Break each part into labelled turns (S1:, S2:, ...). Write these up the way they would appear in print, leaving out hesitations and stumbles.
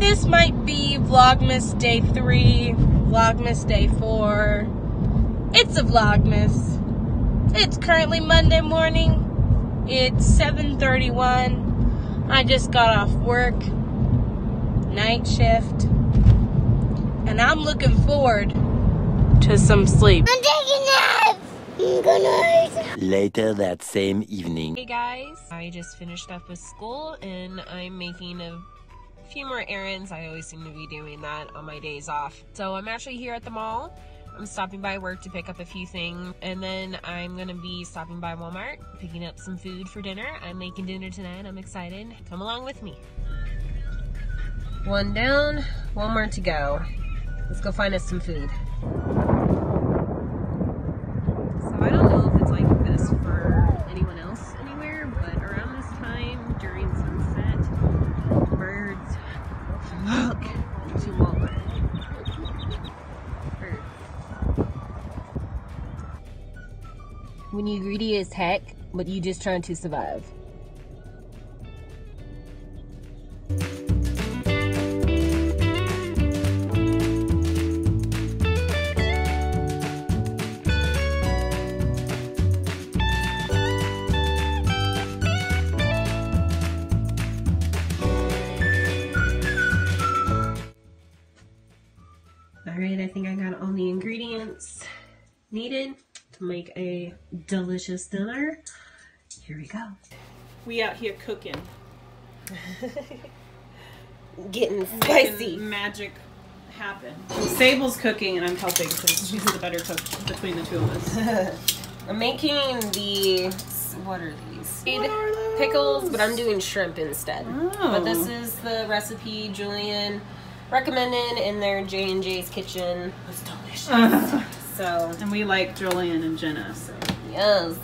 S1: This might be Vlogmas Day 3, Vlogmas Day 4. It's a Vlogmas. It's currently Monday morning. It's 7:31. I just got off work, night shift, and I'm looking forward to some sleep.
S2: I'm taking naps. Good night.
S3: Later that same evening.
S1: Hey guys, I just finished up with school and I'm making a few more errands. I always seem to be doing that on my days off. So I'm actually here at the mall. I'm stopping by work to pick up a few things, and then I'm gonna be stopping by Walmart, picking up some food for dinner. I'm making dinner tonight. I'm excited. Come along with me. One down, one more to go. Let's go find us some food. So I don't know if it's like this for anyone else anywhere, but around this time during sunset, birds flock to Walmart. Birds. When you're greedy as heck, but you just trying to survive. Alright, I think I got all the ingredients needed to make a delicious dinner. Here we go.
S4: We out here cooking.
S1: Getting spicy.
S4: Making magic happen. Sable's cooking and I'm helping because she's the better cook between the two of us.
S1: I'm making the, what are these? Pickles, but I'm doing shrimp instead.
S4: Oh.
S1: But this is the recipe Julien recommended in their J&J's kitchen. It was delicious. So,
S4: and we like Julien and Jenna, so.
S1: Yes.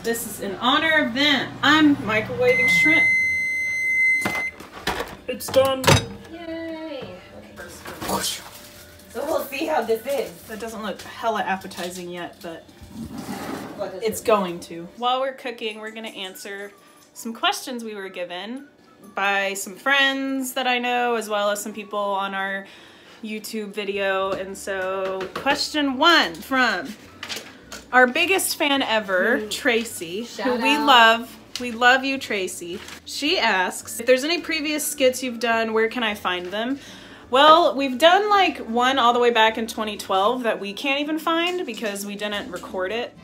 S4: This is in honor of them. I'm microwaving shrimp. It's done.
S1: Yay. Okay. So we'll see how this is.
S4: That doesn't look hella appetizing yet, but it's going to. While we're cooking, we're gonna answer some questions we were given by some friends that I know, as well as some people on our YouTube video. And so question 1 from our biggest fan ever, Tracy, who we love. We love you, Tracy. She asks, if there's any previous skits you've done, where can I find them? Well, we've done like one all the way back in 2012 that we can't even find because we didn't record it.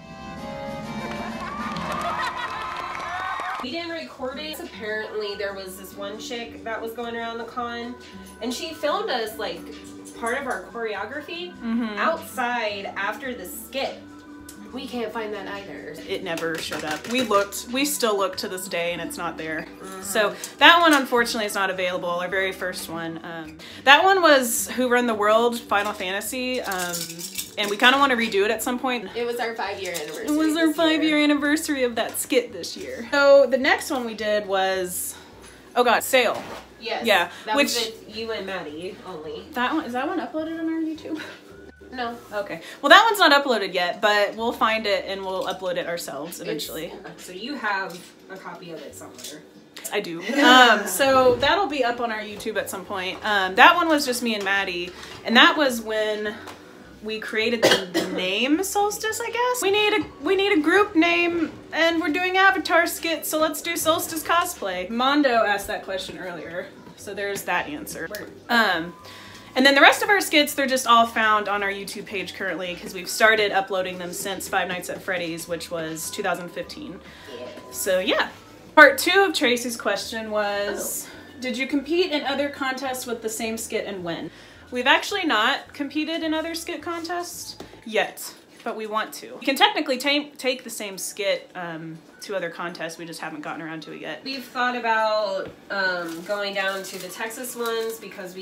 S1: We didn't record it. Apparently there was this one chick that was going around the con and she filmed us like part of our choreography outside after the skit. We can't find that either.
S4: It never showed up. We looked, we still look to this day and it's not there. So that one unfortunately is not available, our very first one. That one was Who Run the World, Final Fantasy. And we kind of want to redo it at some point.
S1: It was our 5-year anniversary.
S4: It was our 5-year anniversary of that skit this year. So the next one we did was, oh god, Sail.
S1: Yes.
S4: Yeah.
S1: That was with you and Maddie only.
S4: That one, is that one uploaded on our YouTube?
S1: No.
S4: Okay. Well, that one's not uploaded yet, but we'll find it and we'll upload it ourselves eventually.
S1: So you have a copy of it somewhere.
S4: I do. So that'll be up on our YouTube at some point. That one was just me and Maddie, and that was when we created the name Solstice, I guess. We need a group name, and we're doing Avatar skits, so let's do Solstice cosplay. Mondo asked that question earlier, so there's that answer. And then the rest of our skits, they're just all found on our YouTube page currently because we've started uploading them since Five Nights at Freddy's, which was 2015. So yeah. Part 2 of Tracy's question was, did you compete in other contests with the same skit and when? We've actually not competed in other skit contests yet, but we want to. We can technically take the same skit to other contests, we just haven't gotten around to it yet.
S1: We've thought about going down to the Texas ones because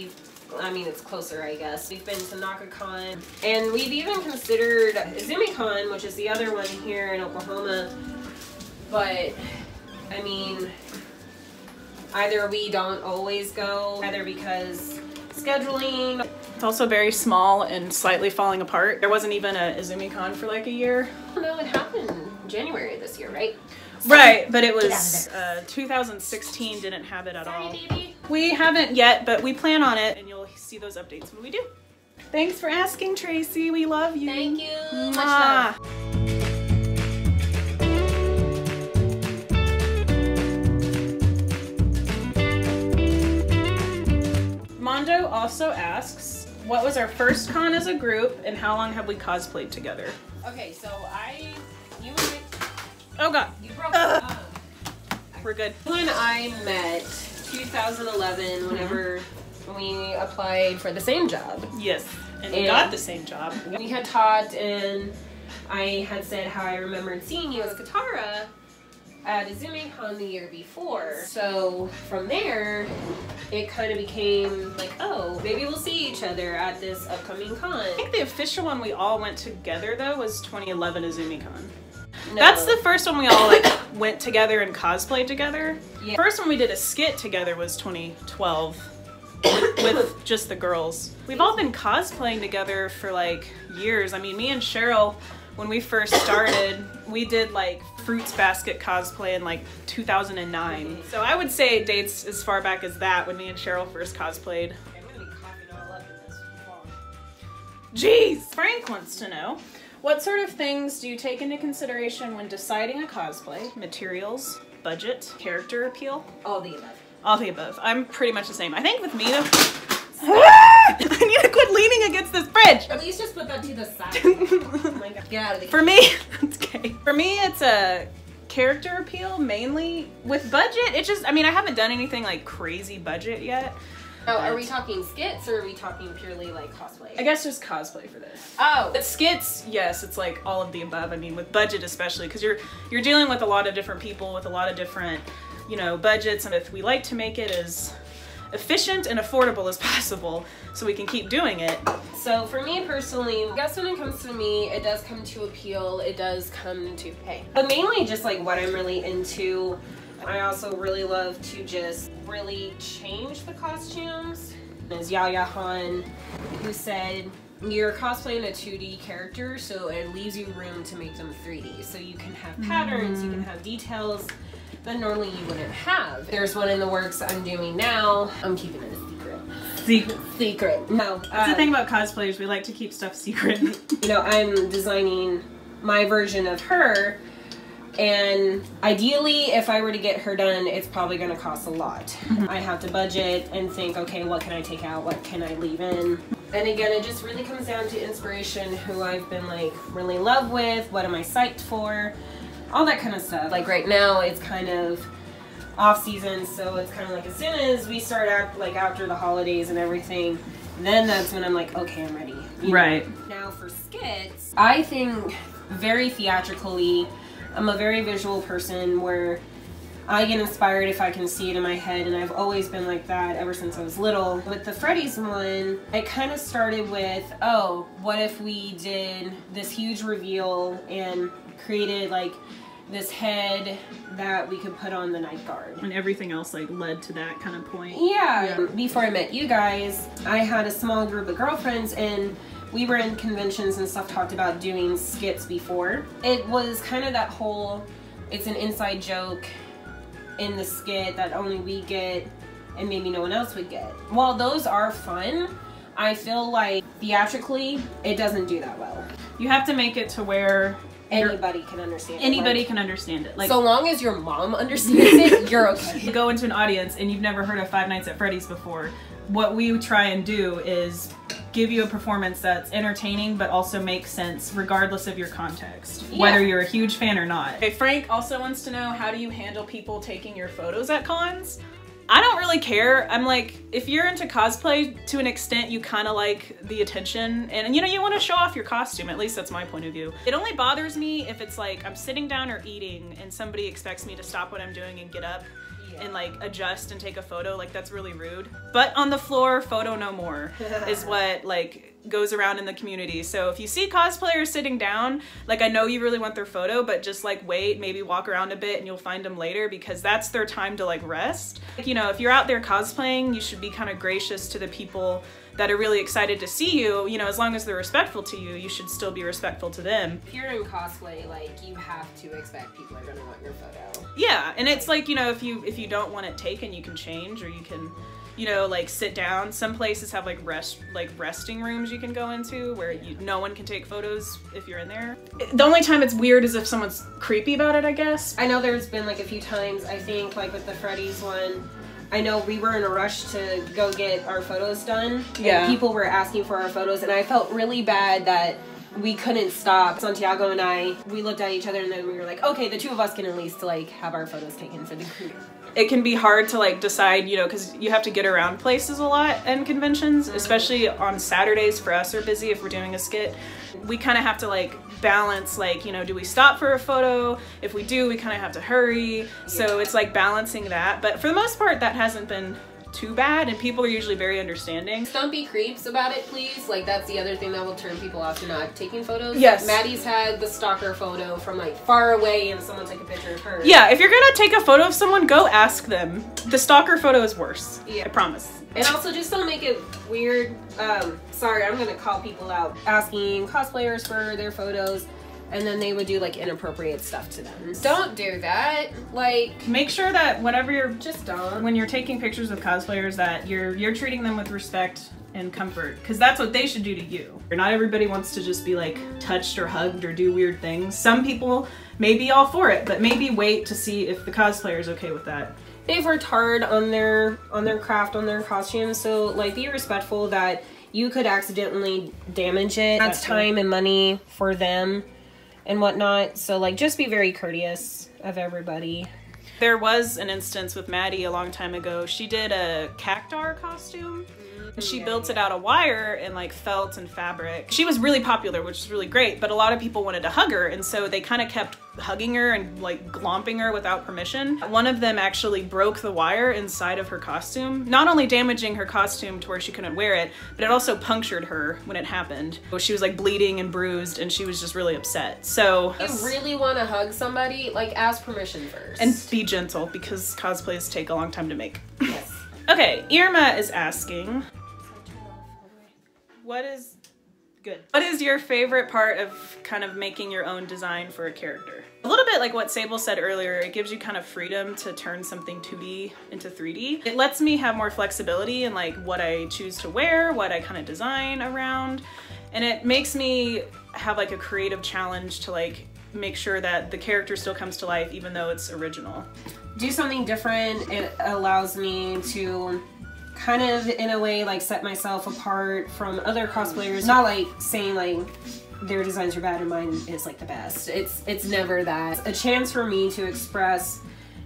S1: I mean, it's closer, I guess. We've been to NakaCon, and we've even considered IzumiCon, which is the other one here in Oklahoma, but I mean, either we don't always go, either because scheduling.
S4: It's also very small and slightly falling apart. There wasn't even a IzumiCon for like a year.
S1: No, it happened in January this year, right?
S4: Right, but it was 2016 didn't have it at all.
S1: Sorry, baby.
S4: We haven't yet, but we plan on it, and you'll see those updates when we do. Thanks for asking, Tracy. We love you.
S1: Thank you.
S4: Mwah.
S1: Much love.
S4: Mondo also asks, what was our first con as a group, and how long have we cosplayed together?
S1: Okay, so you and I,
S4: Oh god.
S1: you broke up.
S4: We're good.
S1: You and I met 2011 whenever we applied for the same job.
S4: Yes. And we got the same job.
S1: We had talked, and I had said how I remembered seeing you as Katara at Con the year before. So from there, it kind of became like, oh, maybe we'll see each other at this upcoming con.
S4: I think the official one we all went together though was 2011 AzumiCon.
S1: No.
S4: That's the first one we all like went together and cosplayed together.
S1: Yeah.
S4: First one we did a skit together was 2012 with just the girls. We've all been cosplaying together for like years. I mean, me and Cheryl, when we first started, we did like Fruits Basket cosplay in like 2009. So I would say it dates as far back as that when me and Cheryl first cosplayed.
S1: I'm gonna be coughing all up in this vlog.
S4: Jeez! Frank wants to know, what sort of things do you take into consideration when deciding a cosplay? Materials, budget, character appeal?
S1: All the above.
S4: All the above. I'm pretty much the same. I think with me though, I need to quit leaning against this fridge!
S1: At least just put that to the side. Oh my God. Get out of the
S4: For me, that's okay. For me, it's a character appeal mainly. With budget, it just, I mean, I haven't done anything like crazy budget yet.
S1: Oh, are we talking skits or are we talking purely like cosplay?
S4: I guess just cosplay for this.
S1: Oh.
S4: But skits, yes, it's like all of the above. I mean, with budget especially, because you're dealing with a lot of different people with a lot of different, you know, budgets, and if we like to make it as efficient and affordable as possible so we can keep doing it.
S1: So for me personally, I guess when it comes to me, it does come to appeal, it does come to pay. But mainly just like what I'm really into. I also really love to just really change the costumes. There's Yaya Han, who said, you're cosplaying a 2D character, so it leaves you room to make them 3D. So you can have patterns, you can have details that normally you wouldn't have. There's one in the works I'm doing now. I'm keeping it a secret. Secret. No.
S4: That's the thing about cosplayers, we like to keep stuff secret.
S1: You know, I'm designing my version of her, and ideally, if I were to get her done, it's probably going to cost a lot. I have to budget and think, okay, what can I take out? What can I leave in? And again, it just really comes down to inspiration, who I've been like really in love with, what am I psyched for, all that kind of stuff. Like right now, it's kind of off season, so it's kind of like as soon as we start out, like after the holidays and everything, then that's when I'm like, okay, I'm ready. You know?
S4: Right.
S1: Now for skits, I think very theatrically. I'm a very visual person where I get inspired if I can see it in my head, and I've always been like that ever since I was little. With the Freddy's one, it kind of started with, oh, what if we did this huge reveal and created like this head that we could put on the night guard.
S4: And everything else like led to that kind of point.
S1: Yeah. Before I met you guys, I had a small group of girlfriends, and we were in conventions and stuff, talked about doing skits before. It was kind of that whole, it's an inside joke in the skit that only we get and maybe no one else would get. While those are fun, I feel like theatrically, it doesn't do that well.
S4: You have to make it to where
S1: anybody can understand it.
S4: Anybody can understand it. Like,
S1: so long as your mom understands it, you're okay.
S4: You go into an audience and you've never heard of Five Nights at Freddy's before. What we try and do is give you a performance that's entertaining but also makes sense regardless of your context, whether you're a huge fan or not. Okay, Frank also wants to know, how do you handle people taking your photos at cons? I don't really care. I'm like, if you're into cosplay to an extent, you kind of like the attention, and you know, you want to show off your costume. At least that's my point of view. It only bothers me if it's like I'm sitting down or eating and somebody expects me to stop what I'm doing and get up and like adjust and take a photo. Like, that's really rude. But on the floor, photo no more is what like goes around in the community. So if you see cosplayers sitting down, like, I know you really want their photo, but just like wait, maybe walk around a bit and you'll find them later, because that's their time to like rest. Like, you know, if you're out there cosplaying, you should be kind of gracious to the people that are really excited to see you, you know, as long as they're respectful to you, you should still be respectful to them.
S1: If you're in cosplay, like, you have to expect people are gonna want your photo.
S4: Yeah, and it's like, you know, if you don't want it taken, you can change, or you can, you know, like sit down. Some places have like resting rooms you can go into where no one can take photos if you're in there. The only time it's weird is if someone's creepy about it, I guess.
S1: I know there's been like a few times, I think like with the Freddy's one, I know we were in a rush to go get our photos done.
S4: Yeah.
S1: And people were asking for our photos, and I felt really bad that we couldn't stop. Santiago and I, we looked at each other and then we were like, okay, the two of us can at least like have our photos taken for the group.
S4: It can be hard to like decide, you know, because you have to get around places a lot and conventions, especially on Saturdays for us are busy if we're doing a skit. We kind of have to like balance, like, you know, do we stop for a photo? If we do, we kind of have to hurry. Yeah. So it's like balancing that. But for the most part, that hasn't been too bad, and people are usually very understanding.
S1: Don't be creeps about it, please. Like, that's the other thing that will turn people off to not taking photos.
S4: Yes.
S1: Maddie's had the stalker photo from like far away and someone took a picture of her.
S4: Yeah, if you're gonna take a photo of someone, go ask them. The stalker photo is worse. Yeah. I promise.
S1: And also just don't make it weird. Sorry, I'm gonna call people out asking cosplayers for their photos, and then they would do like inappropriate stuff to them. Don't do that. Like,
S4: make sure that whatever you're
S1: just don't.
S4: When you're taking pictures of cosplayers, that you're treating them with respect and comfort, because that's what they should do to you. Not everybody wants to just be like touched or hugged or do weird things. Some people may be all for it, but maybe wait to see if the cosplayer is okay with that.
S1: They've worked hard on their craft, on their costumes, so like be respectful that you could accidentally damage it. That's time and money for them and whatnot. So like just be very courteous of everybody.
S4: There was an instance with Maddie a long time ago. She did a cactar costume. She built it out of wire and like felt and fabric. She was really popular, which is really great, but a lot of people wanted to hug her, and so they kind of kept hugging her and like glomping her without permission. One of them actually broke the wire inside of her costume, not only damaging her costume to where she couldn't wear it, but it also punctured her when it happened. She was like bleeding and bruised, and she was just really upset. So
S1: if you really want to hug somebody, like ask permission first.
S4: And be gentle, because cosplays take a long time to make.
S1: Yes.
S4: Okay, Irma is asking, what is your favorite part of kind of making your own design for a character? A little bit like what Sable said earlier, it gives you kind of freedom to turn something 2D into 3D. It lets me have more flexibility in like what I choose to wear, what I kind of design around, and it makes me have like a creative challenge to like make sure that the character still comes to life even though it's original.
S1: Do something different. It allows me to kind of in a way like set myself apart from other cosplayers. Not like saying like their designs are bad or mine is like the best. It's never that. A chance for me to express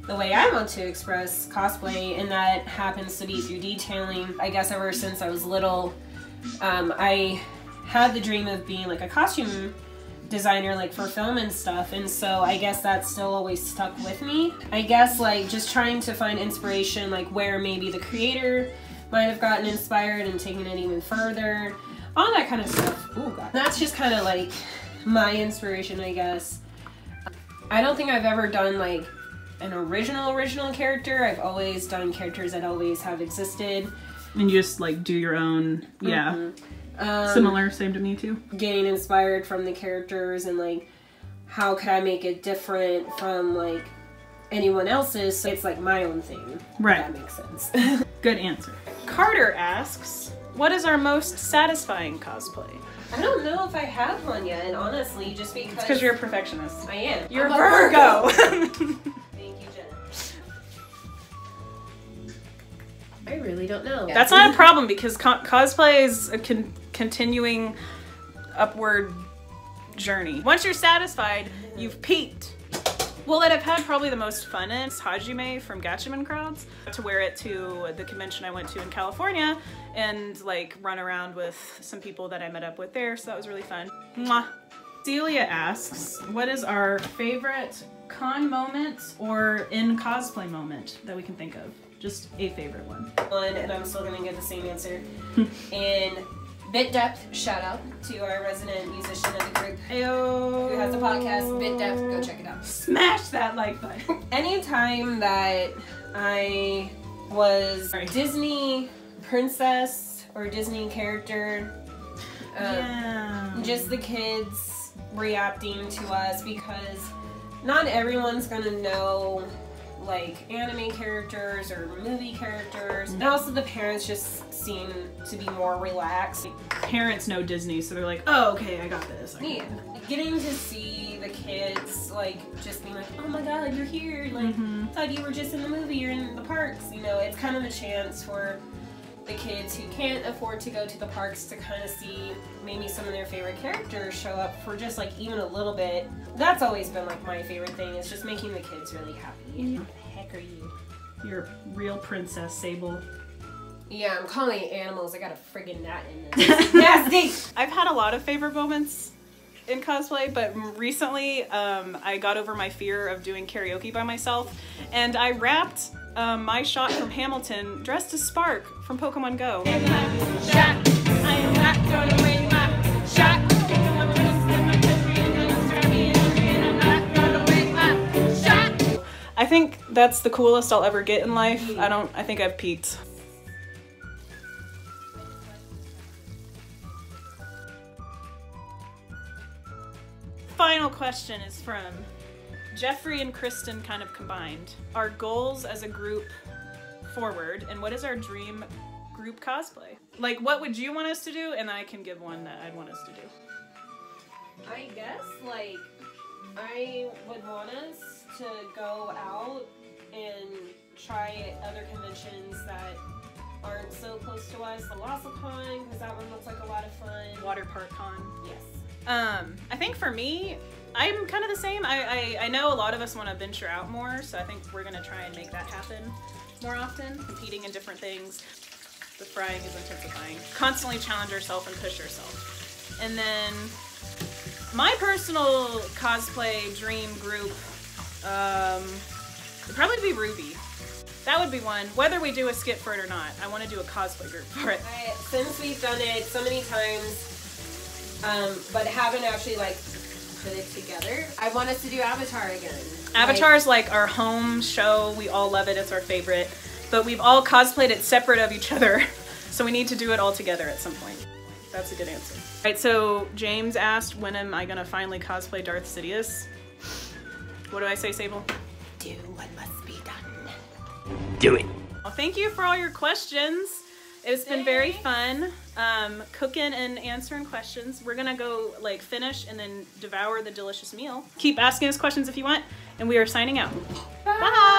S1: the way I want to express cosplay, and that happens to be through detailing. I guess ever since I was little, I had the dream of being like a costume designer like for film and stuff, and so I guess that still always stuck with me. I guess like just trying to find inspiration like where maybe the creator might have gotten inspired and taken it even further, all that kind of stuff. Oh god, that's just kind of like my inspiration, I guess. I don't think I've ever done like an original character. I've always done characters that always have existed,
S4: and you just like do your own. Yeah. Mm-hmm. Similar, same to me too. Getting
S1: inspired from the characters and like how could I make it different from like anyone else's, so it's like my own thing.
S4: Right.
S1: If that makes sense.
S4: Good answer. Carter asks, what is our most satisfying cosplay?
S1: I don't know if I have one yet, and honestly, just because...
S4: It's because you're a perfectionist.
S1: I am.
S4: You're a Virgo!
S1: Thank you, Jenna. I really don't know.
S4: That's not a problem, because cosplay is a continuing upward journey. Once you're satisfied, you've peaked. Well, that I've had probably the most fun in is Hajime from Gatchaman Crowds. To wear it to the convention I went to in California and like run around with some people that I met up with there, so that was really fun. Mwah. Celia asks, what is our favorite con moment or in cosplay moment that we can think of? Just a favorite one.
S1: And I'm still gonna get the same answer. And Bit Depth, shout out to our resident musician of the group.
S4: Ayo.
S1: Who has a podcast, Bit Depth, go check it out.
S4: Smash that like button.
S1: Anytime that I was a Disney princess or Disney character.
S4: Yeah.
S1: Just the kids reacting to us, because not everyone's gonna know like anime characters or movie characters. And also the parents just seem to be more relaxed.
S4: Parents know Disney, so they're like, oh, okay, I got this.
S1: Yeah. Getting to see the kids like just being like, oh my god, you're here, like thought you were just in the movie or in the parks, you know, it's kind of a chance for the kids who can't afford to go to the parks to kind of see maybe some of their favorite characters show up for just like even a little bit. That's always been like my favorite thing, is just making the kids really happy. What the heck are you?
S4: You're a real princess, Sable.
S1: Yeah, I'm calling it animals. I got a friggin' gnat in this. Nasty!
S4: I've had a lot of favorite moments in cosplay, but recently I got over my fear of doing karaoke by myself, and I rapped my shot from Hamilton dressed as Spark from Pokemon Go. I think that's the coolest I'll ever get in life. I think I've peaked. Final question is from Jeffrey and Kristen, kind of combined. Our goals as a group forward, and what is our dream group cosplay? Like, what would you want us to do? And I can give one that I'd want us to do.
S1: I guess, like, I would want us to go out and try other conventions that aren't so close to us. The Con, because that one looks like a lot of fun.
S4: Water Park Con.
S1: Yes.
S4: I think for me, I'm kind of the same. I know a lot of us want to venture out more, so I think we're going to try and make that happen more often, competing in different things. The frying is intensifying. Constantly challenge yourself and push yourself. And then my personal cosplay dream group would probably be Ruby. That would be one. Whether we do a skit for it or not, I want to do a cosplay group for it.
S1: Since we've done it so many times, but haven't actually like put it together, I want us to do Avatar again.
S4: Avatar is like our home show. We all love it. It's our favorite. But we've all cosplayed it separate of each other. So we need to do it all together at some point. That's a good answer. All right, so James asked, when am I gonna finally cosplay Darth Sidious? What do I say, Sable?
S1: Do what must be done.
S3: Do it.
S4: Well, thank you for all your questions. It's been very fun cooking and answering questions. We're gonna go like finish and then devour the delicious meal. Keep asking us questions if you want, and we are signing out. Bye. Bye.